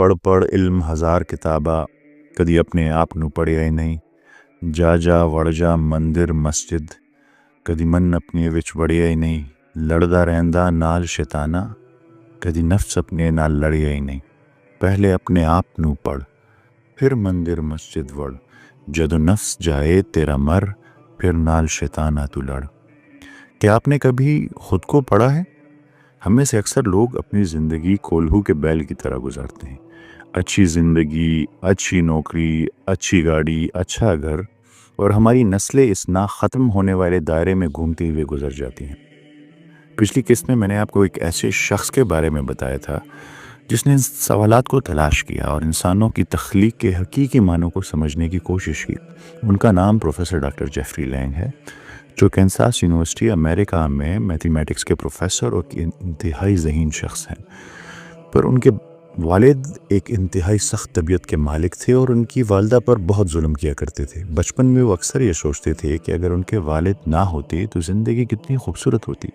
پڑھ پڑھ علم ہزار کتاباں، کدی اپنے آپ نو پڑھیا ہی نہیں۔ جا جا وڑ جا مندر مسجد، کدی من اپنے وچ وڑیا ہی نہیں۔ لڑدا رہندا نال شیطانہ، کدی نفس اپنے نال لڑیا ہی نہیں۔ پہلے اپنے آپ نو پڑھ، پھر مندر مسجد وڑ، جدو نفس جائے تیرا مر، پھر نال شیطانہ تو لڑ۔ کیا آپ نے کبھی خود کو پڑھا ہے؟ ہم میں سے اکثر لوگ اپنی زندگی کولہو کے بیل کی طرح گزارتے ہیں۔ اچھی زندگی، اچھی نوکری، اچھی گاڑی، اچھا گھر، اور ہماری نسلیں اس نا ختم ہونے والے دائرے میں گھومتے ہوئے گزر جاتی ہیں۔ پچھلی قسط میں نے آپ کو ایک ایسے شخص کے بارے میں بتایا تھا جس نے ان سوالات کو تلاش کیا اور انسانوں کی تخلیق کے حقیقی معنوں کو سمجھنے کی کوشش کی۔ ان کا نام پروفیسر ڈاکٹر جیفری لینگ ہے، جو کینساس یونیورسٹی امریکہ میں میتھمیٹکس کے پروفیسر اور انتہائی ذہین شخص ہیں۔ پر ان کے والد ایک انتہائی سخت طبیعت کے مالک تھے اور ان کی والدہ پر بہت ظلم کیا کرتے تھے۔ بچپن میں وہ اکثر یہ سوچتے تھے کہ اگر ان کے والد نہ ہوتے تو زندگی کتنی خوبصورت ہوتی۔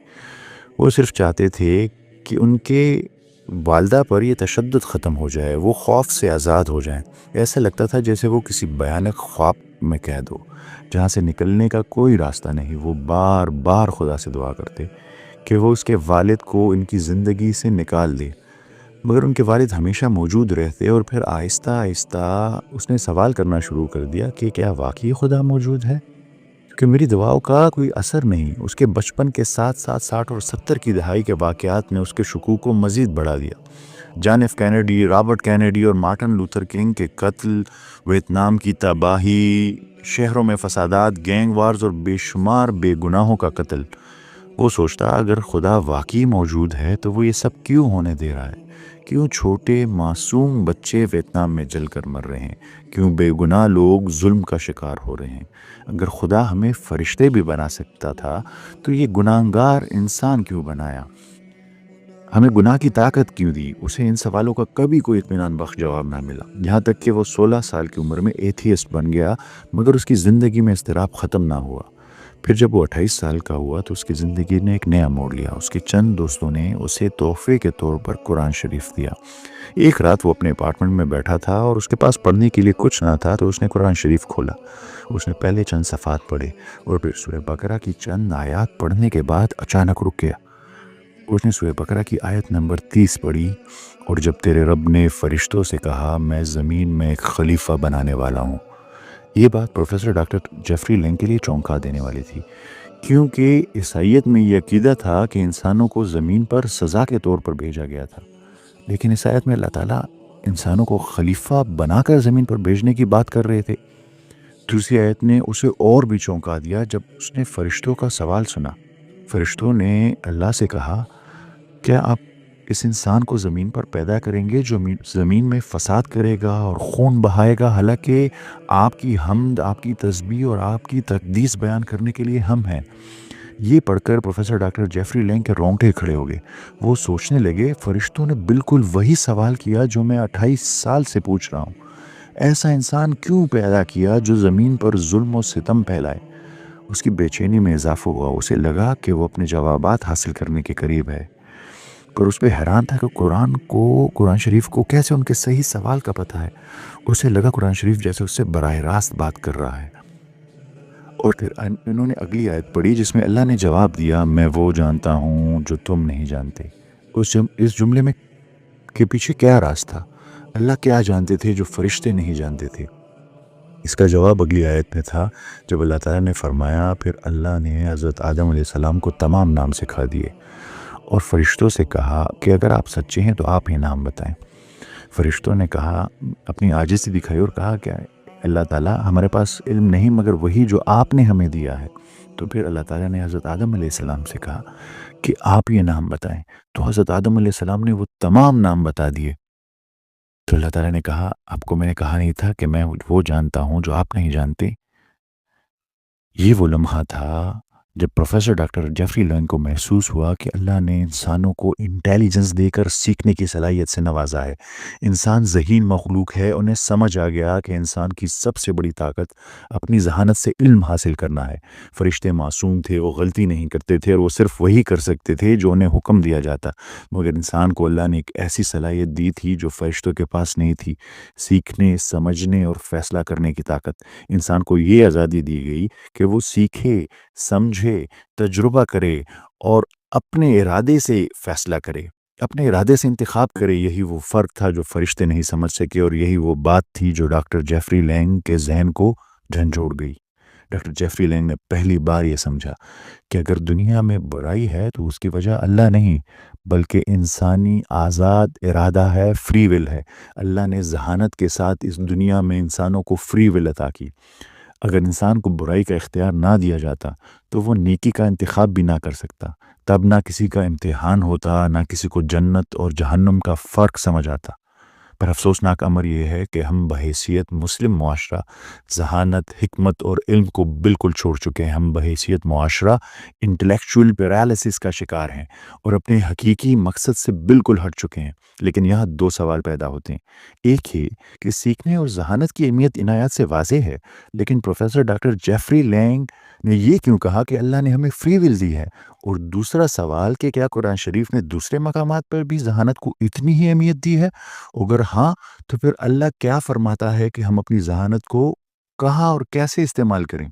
وہ صرف چاہتے تھے کہ ان کے والدہ پر یہ تشدد ختم ہو جائے، وہ خوف سے آزاد ہو جائیں۔ ایسا لگتا تھا جیسے وہ کسی بھیانک خواب میں قید ہو جہاں سے نکلنے کا کوئی راستہ نہیں۔ وہ بار بار خدا سے دعا کرتے کہ وہ اس کے والد کو ان کی زندگی سے نکال دے، مگر ان کے والد ہمیشہ موجود رہتے۔ اور پھر آہستہ آہستہ اس نے سوال کرنا شروع کر دیا کہ کیا واقعی خدا موجود ہے؟ کہ میری دعاؤں کا کوئی اثر نہیں۔ اس کے بچپن کے ساتھ ساتھ 60 اور 70 کی دہائی کے واقعات نے اس کے شکوک کو مزید بڑھا دیا۔ John F Kennedy, Robert Kennedy اور مارٹن لوتھر کنگ کے قتل، ویتنام کی تباہی، شہروں میں فسادات، گینگ وارز اور بے شمار بے گناہوں کا قتل۔ وہ سوچتا اگر خدا واقعی موجود ہے تو وہ یہ سب کیوں ہونے دے رہا ہے؟ کیوں چھوٹے معصوم بچے ویتنام میں جل کر مر رہے ہیں؟ کیوں بے گناہ لوگ ظلم کا شکار ہو رہے ہیں؟ اگر خدا ہمیں فرشتے بھی بنا سکتا تھا تو یہ گناہگار انسان کیوں بنایا؟ ہمیں گناہ کی طاقت کیوں دی؟ اسے ان سوالوں کا کبھی کوئی اطمینان بخش جواب نہ ملا، یہاں تک کہ وہ 16 سال کی عمر میں ایتھیسٹ بن گیا، مگر اس کی زندگی میں اضطراب ختم نہ ہوا۔ پھر جب وہ 28 سال کا ہوا تو اس کی زندگی نے ایک نیا موڑ لیا۔ اس کے چند دوستوں نے اسے تحفے کے طور پر قرآن شریف دیا۔ ایک رات وہ اپنے اپارٹمنٹ میں بیٹھا تھا اور اس کے پاس پڑھنے کے لیے کچھ نہ تھا، تو اس نے قرآن شریف کھولا۔ اس نے پہلے چند صفحات پڑھے اور پھر سورہ بقرہ کی چند آیات پڑھنے کے بعد اچانک رک گیا۔ اس نے سورہ بقرہ کی آیت نمبر 30 پڑھی، اور جب تیرے رب نے فرشتوں سے کہا میں زمین میں ایک خلیفہ بنانے والا ہوں۔ یہ بات پروفیسر ڈاکٹر جیفری لینگ کے لیے چونکا دینے والی تھی، کیونکہ عیسائیت میں یہ عقیدہ تھا کہ انسانوں کو زمین پر سزا کے طور پر بھیجا گیا تھا، لیکن اس آیت میں اللہ تعالیٰ انسانوں کو خلیفہ بنا کر زمین پر بھیجنے کی بات کر رہے تھے۔ دوسری آیت نے اسے اور بھی چونکا دیا جب اس نے فرشتوں کا سوال سنا۔ فرشتوں نے اللہ سے کہا کیا آپ اس انسان کو زمین پر پیدا کریں گے جو زمین میں فساد کرے گا اور خون بہائے گا، حالانکہ آپ کی حمد، آپ کی تسبیح اور آپ کی تقدیس بیان کرنے کے لیے ہم ہیں۔ یہ پڑھ کر پروفیسر ڈاکٹر جیفری لینگ کے رونگٹے کھڑے ہو گئے۔ وہ سوچنے لگے فرشتوں نے بالکل وہی سوال کیا جو میں 28 سال سے پوچھ رہا ہوں۔ ایسا انسان کیوں پیدا کیا جو زمین پر ظلم و ستم پھیلائے؟ اس کی بے چینی میں اضافہ ہوا۔ اسے لگا کہ وہ اپنے جوابات حاصل کرنے کے قریب ہے، پر اس پہ حیران تھا کہ قرآن شریف کو کیسے ان کے صحیح سوال کا پتہ ہے۔ اسے لگا قرآن شریف جیسے اس سے براہ راست بات کر رہا ہے۔ اور پھر انہوں نے اگلی آیت پڑھی جس میں اللہ نے جواب دیا میں وہ جانتا ہوں جو تم نہیں جانتے۔ اس جملے میں کے پیچھے کیا راز تھا؟ اللہ کیا جانتے تھے جو فرشتے نہیں جانتے تھے؟ اس کا جواب اگلی آیت میں تھا جب اللہ تعالیٰ نے فرمایا پھر اللہ نے حضرت آدم علیہ السلام کو تمام نام سکھا دیے اور فرشتوں سے کہا کہ اگر آپ سچے ہیں تو آپ ہی نام بتائیں۔ فرشتوں نے کہا، اپنی عاجزی دکھائی اور کہا کہ اللہ تعالیٰ ہمارے پاس علم نہیں مگر وہی جو آپ نے ہمیں دیا ہے۔ تو پھر اللہ تعالیٰ نے حضرت آدم علیہ السلام سے کہا کہ آپ یہ نام بتائیں، تو حضرت آدم علیہ السلام نے وہ تمام نام بتا دیے۔ تو اللہ تعالیٰ نے کہا آپ کو میں نے کہا نہیں تھا کہ میں وہ جانتا ہوں جو آپ نہیں جانتے؟ یہ وہ لمحہ تھا جب پروفیسر ڈاکٹر جیفری لینگ کو محسوس ہوا کہ اللہ نے انسانوں کو انٹیلیجنس دے کر سیکھنے کی صلاحیت سے نوازا ہے، انسان ذہین مخلوق ہے، انہیں سمجھ آ گیا کہ انسان کی سب سے بڑی طاقت اپنی ذہانت سے علم حاصل کرنا ہے۔ فرشتے معصوم تھے، وہ غلطی نہیں کرتے تھے اور وہ صرف وہی کر سکتے تھے جو انہیں حکم دیا جاتا، مگر انسان کو اللہ نے ایک ایسی صلاحیت دی تھی جو فرشتوں کے پاس نہیں تھی، سیکھنے، سمجھنے اور فیصلہ کرنے کی طاقت۔ انسان کو یہ آزادی دی گئی کہ وہ سیکھے، سمجھے، تجربہ کرے اور اپنے ارادے سے فیصلہ کرے، اپنے ارادے سے انتخاب کرے۔ یہی وہ فرق تھا جو فرشتے نہیں سمجھ سکے، اور یہی وہ بات تھی جو ڈاکٹر جیفری لینگ کے ذہن کو جھنجھوڑ گئی۔ ڈاکٹر جیفری لینگ نے پہلی بار یہ سمجھا کہ اگر دنیا میں برائی ہے تو اس کی وجہ اللہ نہیں بلکہ انسانی آزاد ارادہ ہے، فری ول ہے۔ اللہ نے ذہانت کے ساتھ اس دنیا میں انسانوں کو فری ول عطا کی۔ اگر انسان کو برائی کا اختیار نہ دیا جاتا تو وہ نیکی کا انتخاب بھی نہ کر سکتا، تب نہ کسی کا امتحان ہوتا، نہ کسی کو جنت اور جہنم کا فرق سمجھ آتا۔ پر افسوسناک امر یہ ہے کہ ہم بحیثیت مسلم معاشرہ ذہانت، حکمت اور علم کو بالکل چھوڑ چکے ہیں۔ ہم بحیثیت معاشرہ انٹلیکچوئل پیرالسس کا شکار ہیں اور اپنے حقیقی مقصد سے بالکل ہٹ چکے ہیں۔ لیکن یہاں دو سوال پیدا ہوتے ہیں۔ ایک یہ کہ سیکھنے اور ذہانت کی اہمیت ان آیات سے واضح ہے، لیکن پروفیسر ڈاکٹر جیفری لینگ نے یہ کیوں کہا کہ اللہ نے ہمیں فری ول دی ہے؟ اور دوسرا سوال کہ کیا قرآن شریف نے دوسرے مقامات پر بھی ذہانت کو اتنی ہی اہمیت دی ہے؟ اگر ہاں تو پھر اللہ کیا فرماتا ہے کہ ہم اپنی ذہانت کو کہاں اور کیسے استعمال کریں؟